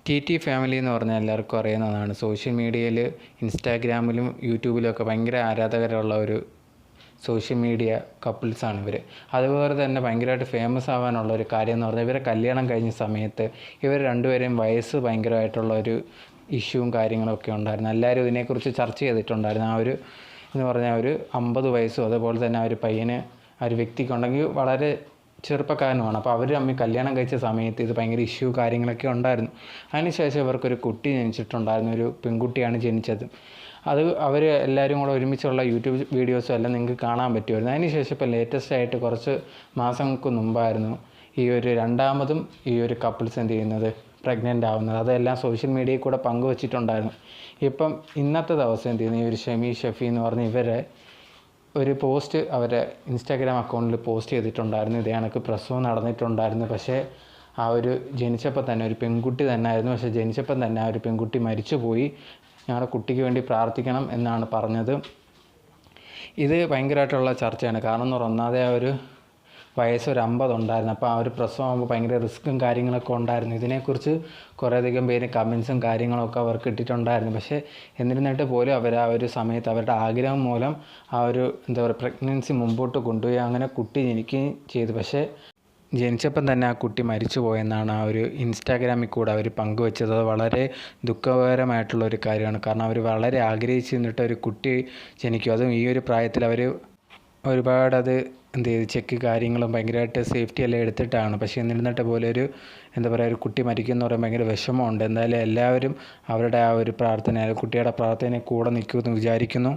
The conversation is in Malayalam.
ടി ടി ഫാമിലി എന്ന് പറഞ്ഞാൽ എല്ലാവർക്കും അറിയുന്നതാണ്. സോഷ്യൽ മീഡിയയിൽ ഇൻസ്റ്റാഗ്രാമിലും യൂട്യൂബിലും ഒക്കെ ഭയങ്കര ആരാധകരുള്ള ഒരു സോഷ്യൽ മീഡിയ കപ്പിൾസാണ് ഇവർ. അതുപോലെ തന്നെ ഭയങ്കരമായിട്ട് ഫേമസ് ആവാനുള്ള ഒരു കാര്യം എന്ന് പറഞ്ഞാൽ ഇവരെ കല്യാണം കഴിഞ്ഞ സമയത്ത് ഇവർ രണ്ടുപേരെയും വയസ്സ് ഭയങ്കരമായിട്ടുള്ള ഒരു ഇഷ്യൂവും കാര്യങ്ങളൊക്കെ ഉണ്ടായിരുന്നു. എല്ലാവരും ഇതിനെക്കുറിച്ച് ചർച്ച ചെയ്തിട്ടുണ്ടായിരുന്നു. ആ ഒരു എന്ന് പറഞ്ഞാൽ ഒരു 50 വയസ്സും അതുപോലെ തന്നെ ആ ഒരു പയ്യന് ആ ഒരു വ്യക്തിക്കുണ്ടെങ്കിൽ വളരെ ചെറുപ്പക്കാരനുമാണ്. അപ്പോൾ അവർ തമ്മിൽ കല്യാണം കഴിച്ച സമയത്ത് ഇത് ഭയങ്കര ഇഷ്യൂ കാര്യങ്ങളൊക്കെ ഉണ്ടായിരുന്നു. അതിനുശേഷം ഇവർക്കൊരു കുട്ടി ജനിച്ചിട്ടുണ്ടായിരുന്നു. ഒരു പെൺകുട്ടിയാണ് ജനിച്ചത്. അത് അവർ എല്ലാവരും കൂടെ ഒരുമിച്ചുള്ള യൂട്യൂബ് വീഡിയോസും എല്ലാം നിങ്ങൾക്ക് കാണാൻ പറ്റുമായിരുന്നു. അതിനുശേഷം ഇപ്പോൾ ലേറ്റസ്റ്റ് ആയിട്ട് കുറച്ച് മാസങ്ങൾക്ക് മുമ്പായിരുന്നു ഈ ഒരു രണ്ടാമതും ഈ ഒരു കപ്പിൾസ് എന്ത് ചെയ്യുന്നത്, പ്രഗ്നൻ്റ് ആവുന്നത്. അതെല്ലാം സോഷ്യൽ മീഡിയയിൽ കൂടെ പങ്കുവച്ചിട്ടുണ്ടായിരുന്നു. ഇപ്പം ഇന്നത്തെ ദിവസം എന്ത് ചെയ്യുന്നത്, ഈ ഒരു ഷമി ഷെഫി എന്ന് പറഞ്ഞ ഇവരെ ഒരു പോസ്റ്റ് അവരെ ഇൻസ്റ്റാഗ്രാം അക്കൗണ്ടിൽ പോസ്റ്റ് ചെയ്തിട്ടുണ്ടായിരുന്നു. ഇതേ കണക്ക് പ്രസവം നടന്നിട്ടുണ്ടായിരുന്നു. പക്ഷേ ആ ഒരു ജനിച്ചപ്പോൾ തന്നെ ഒരു പെൺകുട്ടി തന്നെ ആയിരുന്നു. പക്ഷേ ജനിച്ചപ്പം തന്നെ ആ ഒരു പെൺകുട്ടി മരിച്ചു പോയി. ഞങ്ങളുടെ കുട്ടിക്ക് വേണ്ടി പ്രാർത്ഥിക്കണം എന്നാണ് പറഞ്ഞത്. ഇത് ഭയങ്കരമായിട്ടുള്ള ചർച്ചയാണ്. കാരണം എന്ന് പറഞ്ഞാൽ ഒന്നാമതേ ആ ഒരു വയസ്സ് ഒരു 50 ഉണ്ടായിരുന്നു. അപ്പോൾ ആ ഒരു പ്രസവമാകുമ്പോൾ ഭയങ്കര റിസ്ക്കും കാര്യങ്ങളൊക്കെ ഉണ്ടായിരുന്നു. ഇതിനെക്കുറിച്ച് കുറേയധികം പേര് കമൻസും കാര്യങ്ങളൊക്കെ അവർക്ക് ഇട്ടിട്ടുണ്ടായിരുന്നു. പക്ഷേ എന്നിരുന്നിട്ട് പോലും അവർ ആ ഒരു സമയത്ത് അവരുടെ ആഗ്രഹം മൂലം ആ ഒരു എന്താ പറയുക പ്രഗ്നൻസി മുമ്പോട്ട് കൊണ്ടുപോയി അങ്ങനെ കുട്ടി ജനിക്കുകയും ചെയ്തു. പക്ഷേ ജനിച്ചപ്പം തന്നെ ആ കുട്ടി മരിച്ചു പോയെന്നാണ് ആ ഒരു ഇൻസ്റ്റാഗ്രാമിൽ കൂടെ അവർ പങ്കുവച്ചത്. അത് വളരെ ദുഃഖകരമായിട്ടുള്ളൊരു കാര്യമാണ്. കാരണം അവർ വളരെ ആഗ്രഹിച്ച് നിന്നിട്ട് ഒരു കുട്ടി ജനിക്കും. അതും ഈ ഒരു പ്രായത്തിൽ അവർ ഒരുപാടത് എന്ത് ചെയ്ത് ചെക്ക് കാര്യങ്ങളും ഭയങ്കരമായിട്ട് സേഫ്റ്റി എല്ലാം എടുത്തിട്ടാണ്. പക്ഷേ എന്നിരുന്നിട്ട് പോലെ ഒരു എന്താ പറയുക ഒരു കുട്ടി മരിക്കുമെന്ന് പറയുമ്പോൾ ഭയങ്കര വിഷമമുണ്ട്. എന്തായാലും എല്ലാവരും അവരുടെ ആ ഒരു പ്രാർത്ഥന കുട്ടിയുടെ പ്രാർത്ഥനയിൽ കൂടെ നിൽക്കുമെന്ന് വിചാരിക്കുന്നു.